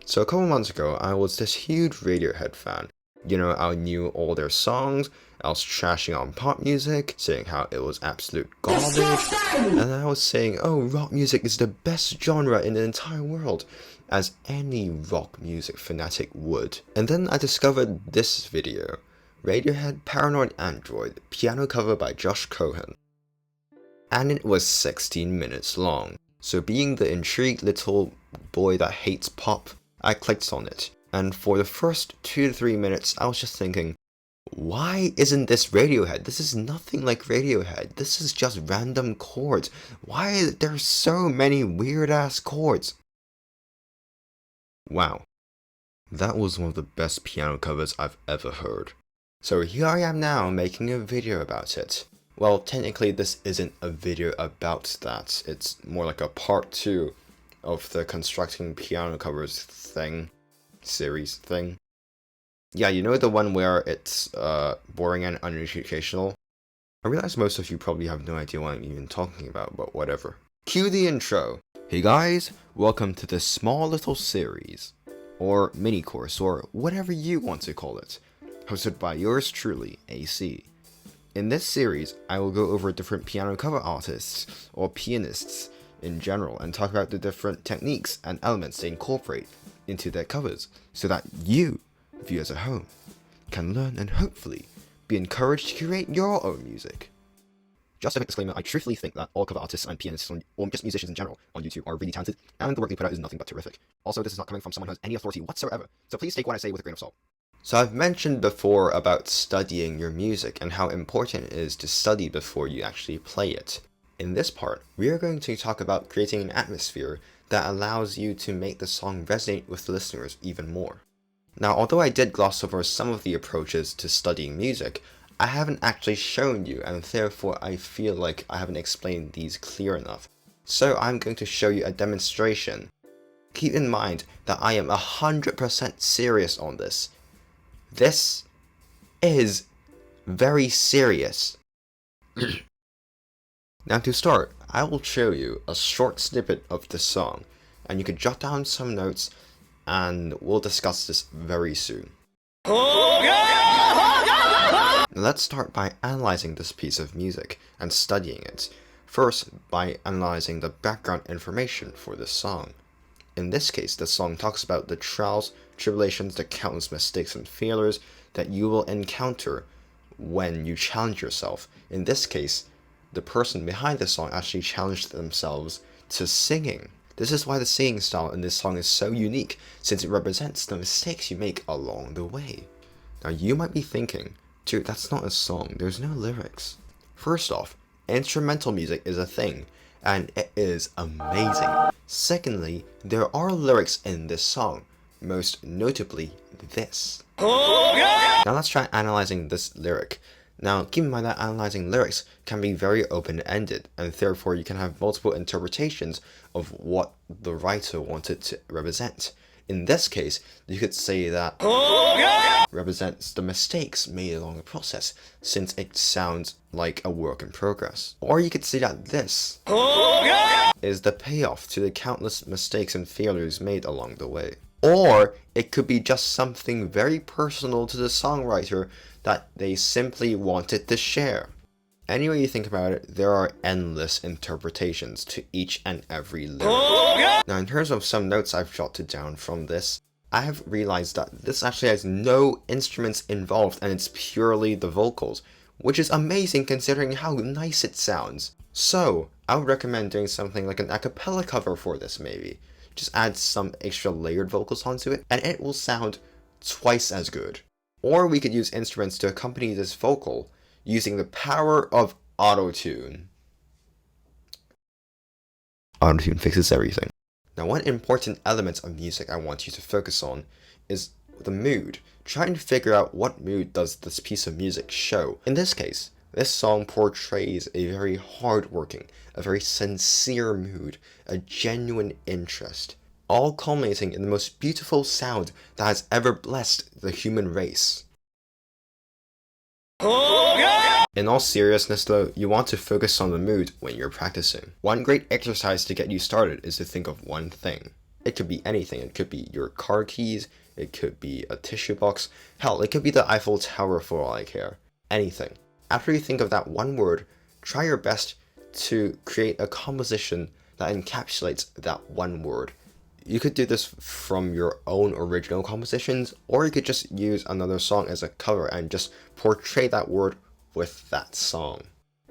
So a couple months ago, I was this huge Radiohead fan. You know, I knew all their songs, I was trashing on pop music, saying how it was absolute garbage, and I was saying, oh, rock music is the best genre in the entire world, as any rock music fanatic would. And then I discovered this video, Radiohead Paranoid Android, piano cover by Josh Cohen. And it was 16 minutes long. So being the intrigued little boy that hates pop, I clicked on it. And for the first 2 to 3 minutes, I was just thinking, why isn't this Radiohead? This is nothing like Radiohead. This is just random chords. Why are there so many weird-ass chords? Wow. That was one of the best piano covers I've ever heard. So here I am now making a video about it. Well, technically this isn't a video about that. It's more like a part 2 of the constructing piano covers series thing. Yeah, you know the one where it's boring and uneducational? I realize most of you probably have no idea what I'm even talking about, but whatever. Cue the intro. Hey guys, welcome to this small little series, or mini course, or whatever you want to call it, hosted by yours truly, AC. In this series, I will go over different piano cover artists, or pianists in general, and talk about the different techniques and elements they incorporate into their covers, so that you, viewers at home, can learn and hopefully be encouraged to create your own music. Just a quick disclaimer, I truthfully think that all cover artists and pianists, or just musicians in general, on YouTube are really talented, and the work they put out is nothing but terrific. Also, this is not coming from someone who has any authority whatsoever, so please take what I say with a grain of salt. So I've mentioned before about studying your music and how important it is to study before you actually play it. In this part, we are going to talk about creating an atmosphere that allows you to make the song resonate with the listeners even more. Now, although I did gloss over some of the approaches to studying music, I haven't actually shown you, and therefore I feel like I haven't explained these clear enough. So I'm going to show you a demonstration. Keep in mind that I am 100% serious on this. This is very serious. Now to start, I will show you a short snippet of the song, and you can jot down some notes, and we'll discuss this very soon. Let's start by analyzing this piece of music and studying it. First, by analyzing the background information for this song. In this case, the song talks about the trials, tribulations, the countless mistakes and failures that you will encounter when you challenge yourself. In this case, the person behind the song actually challenged themselves to singing. This is why the singing style in this song is so unique, since it represents the mistakes you make along the way. Now you might be thinking, dude, that's not a song, there's no lyrics. First off, instrumental music is a thing, and it is amazing. Secondly, there are lyrics in this song, most notably this. Now let's try analyzing this lyric. Now keep in mind that analyzing lyrics can be very open-ended, and therefore you can have multiple interpretations of what the writer wanted to represent. In this case, you could say that represents the mistakes made along the process, since it sounds like a work in progress. Or you could say that this is the payoff to the countless mistakes and failures made along the way. Or it could be just something very personal to the songwriter that they simply wanted to share. Any way you think about it, there are endless interpretations to each and every lyric. Now in terms of some notes I've jotted down from this, I have realized that this actually has no instruments involved and it's purely the vocals, which is amazing considering how nice it sounds. So I would recommend doing something like an a cappella cover for this maybe. Just add some extra layered vocals onto it and it will sound twice as good. Or we could use instruments to accompany this vocal using the power of auto-tune. Auto-tune fixes everything. Now one important element of music I want you to focus on is the mood. Trying to figure out what mood does this piece of music show. In this case, this song portrays a very hard-working, a very sincere mood, a genuine interest, all culminating in the most beautiful sound that has ever blessed the human race. In all seriousness though, you want to focus on the mood when you're practicing. One great exercise to get you started is to think of one thing. It could be anything. It could be your car keys, it could be a tissue box, hell, it could be the Eiffel Tower for all I care. Anything. After you think of that one word, try your best to create a composition that encapsulates that one word. You could do this from your own original compositions, or you could just use another song as a cover and just portray that word with that song.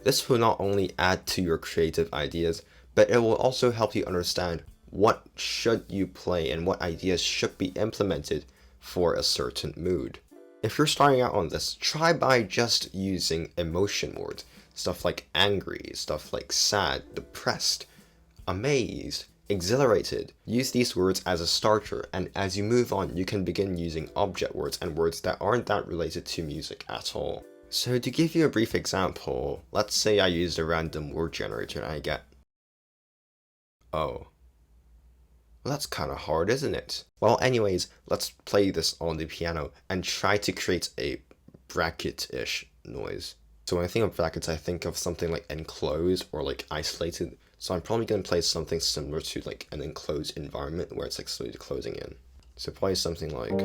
This will not only add to your creative ideas, but it will also help you understand what should you play and what ideas should be implemented for a certain mood. If you're starting out on this, try by just using emotion words. Stuff like angry, stuff like sad, depressed, amazed, exhilarated. Use these words as a starter, and as you move on, you can begin using object words and words that aren't that related to music at all. So to give you a brief example, let's say I used a random word generator and I get, oh. Well, that's kind of hard, isn't it? Well, anyways, let's play this on the piano and try to create a bracket-ish noise. So when I think of brackets, I think of something like enclosed or like isolated. So I'm probably going to play something similar to like an enclosed environment where it's like slowly closing in. So play something like...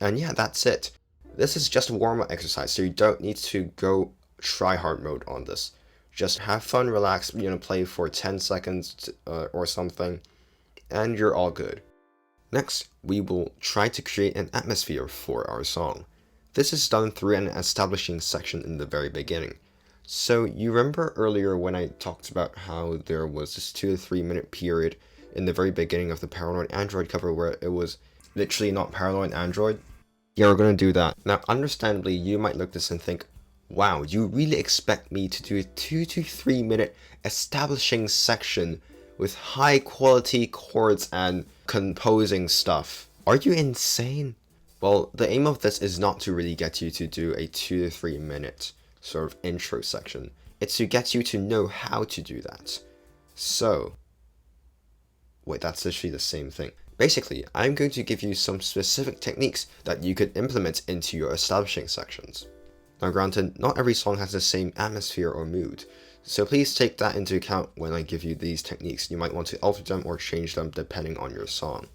And yeah, that's it. This is just a warm-up exercise, so you don't need to go try-hard mode on this. Just have fun, relax, play for 10 seconds or something, and you're all good. Next, we will try to create an atmosphere for our song. This is done through an establishing section in the very beginning. So you remember earlier when I talked about how there was this 2 to 3 minute period in the very beginning of the Paranoid Android cover where it was literally not Paranoid Android? Yeah, we're going to do that. Now, understandably, you might look at this and think, wow, you really expect me to do a 2 to 3 minute establishing section with high quality chords and composing stuff? Are you insane? Well, the aim of this is not to really get you to do a 2 to 3 minute sort of intro section. It's to get you to know how to do that. So, wait, that's literally the same thing. Basically, I'm going to give you some specific techniques that you could implement into your establishing sections. Now granted, not every song has the same atmosphere or mood, so please take that into account when I give you these techniques. You might want to alter them or change them depending on your song.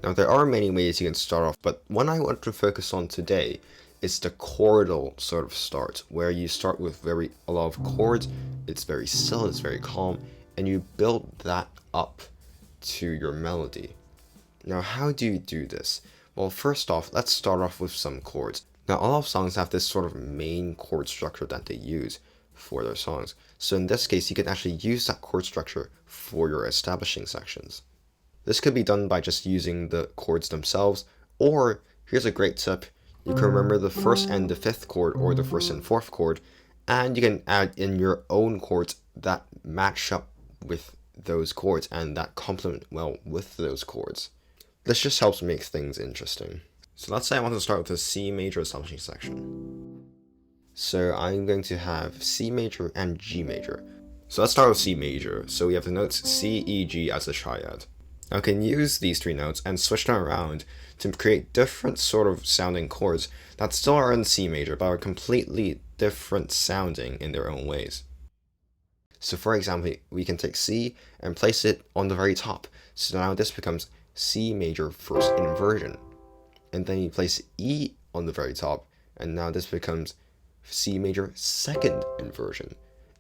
Now there are many ways you can start off, but one I want to focus on today is the chordal sort of start, where you start with a lot of chords, it's very still, it's very calm, and you build that up to your melody. Now how do you do this? Well, first off, let's start off with some chords. Now a lot of songs have this sort of main chord structure that they use for their songs. So in this case, you can actually use that chord structure for your establishing sections. This could be done by just using the chords themselves, or here's a great tip, you can remember the first and the fifth chord or the first and fourth chord, and you can add in your own chords that match up with those chords and that complement well with those chords. This just helps make things interesting. So let's say I want to start with a C major establishing section. So I'm going to have C major and G major. So let's start with C major. So we have the notes C, E, G as a triad. I can use these three notes and switch them around to create different sort of sounding chords that still are in C major but are completely different sounding in their own ways. So for example, we can take C and place it on the very top. So now this becomes C major first inversion. And then you place E on the very top, and now this becomes C major second inversion.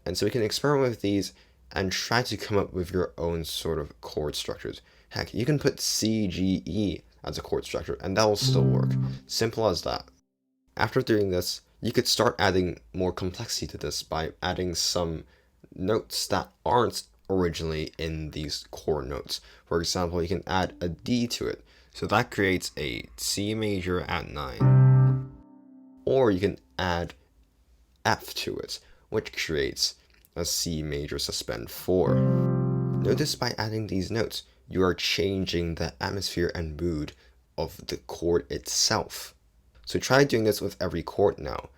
And so we can experiment with these and try to come up with your own sort of chord structures. Heck, you can put C, G, E as a chord structure, and that will still work. Simple as that. After doing this, you could start adding more complexity to this by adding some notes that aren't originally in these chord notes. For example, you can add a D to it. So that creates a C major at 9. Or you can add F to it, which creates a C major suspend 4. Notice by adding these notes, you are changing the atmosphere and mood of the chord itself. So try doing this with every chord now.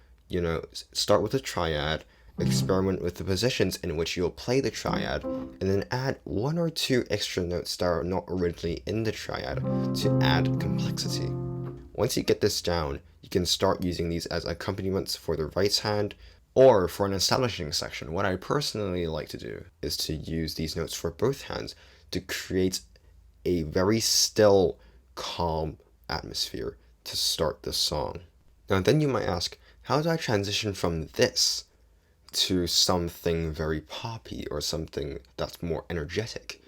Start with a triad, experiment with the positions in which you'll play the triad, and then add one or two extra notes that are not originally in the triad to add complexity. Once you get this down, you can start using these as accompaniments for the right hand, or for an establishing section. What I personally like to do is to use these notes for both hands to create a very still, calm atmosphere to start the song. Now then you might ask, how do I transition from this to something very poppy or something that's more energetic?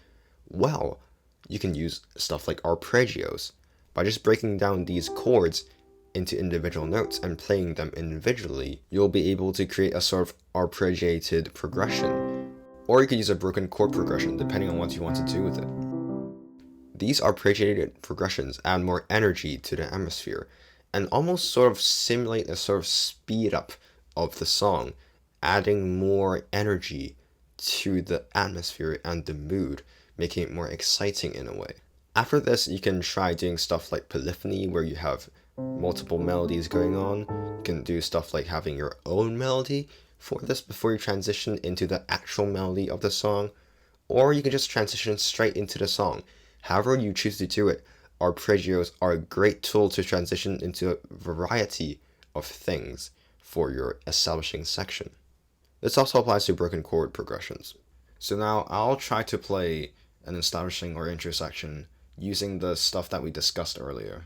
Well, you can use stuff like arpeggios. By just breaking down these chords into individual notes and playing them individually, you'll be able to create a sort of arpeggiated progression. Or you could use a broken chord progression, depending on what you want to do with it. These arpeggiated progressions add more energy to the atmosphere and almost sort of simulate a sort of speed up of the song, adding more energy to the atmosphere and the mood, making it more exciting in a way. After this, you can try doing stuff like polyphony, where you have multiple melodies going on. You can do stuff like having your own melody for this before you transition into the actual melody of the song, or you can just transition straight into the song. However you choose to do it, arpeggios are a great tool to transition into a variety of things for your establishing section. This also applies to broken chord progressions. So now I'll try to play an establishing or intro section using the stuff that we discussed earlier.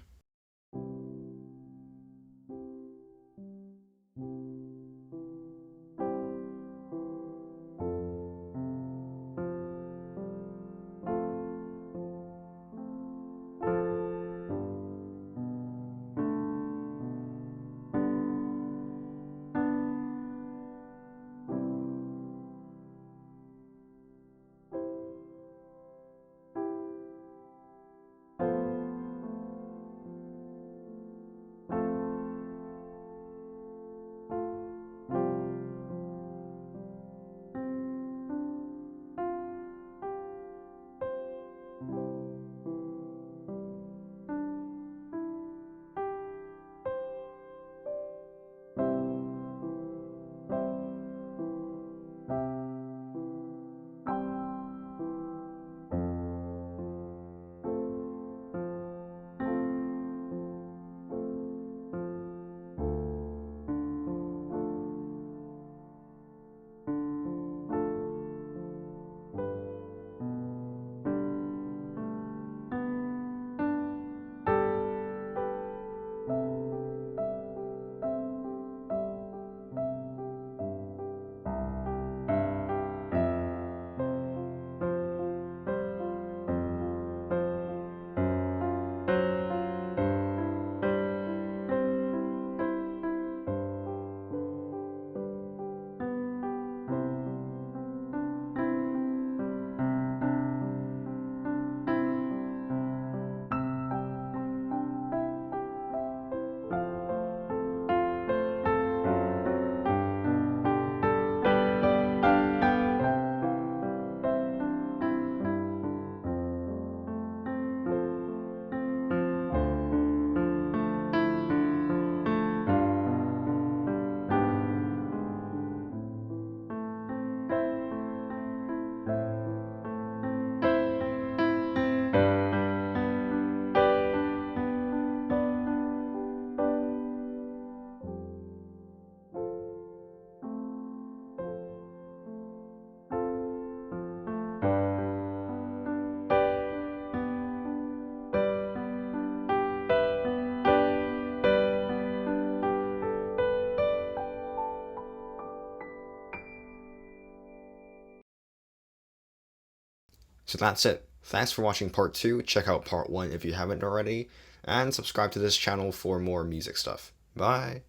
So that's it. Thanks for watching part 2. Check out part 1 if you haven't already, and subscribe to this channel for more music stuff. Bye!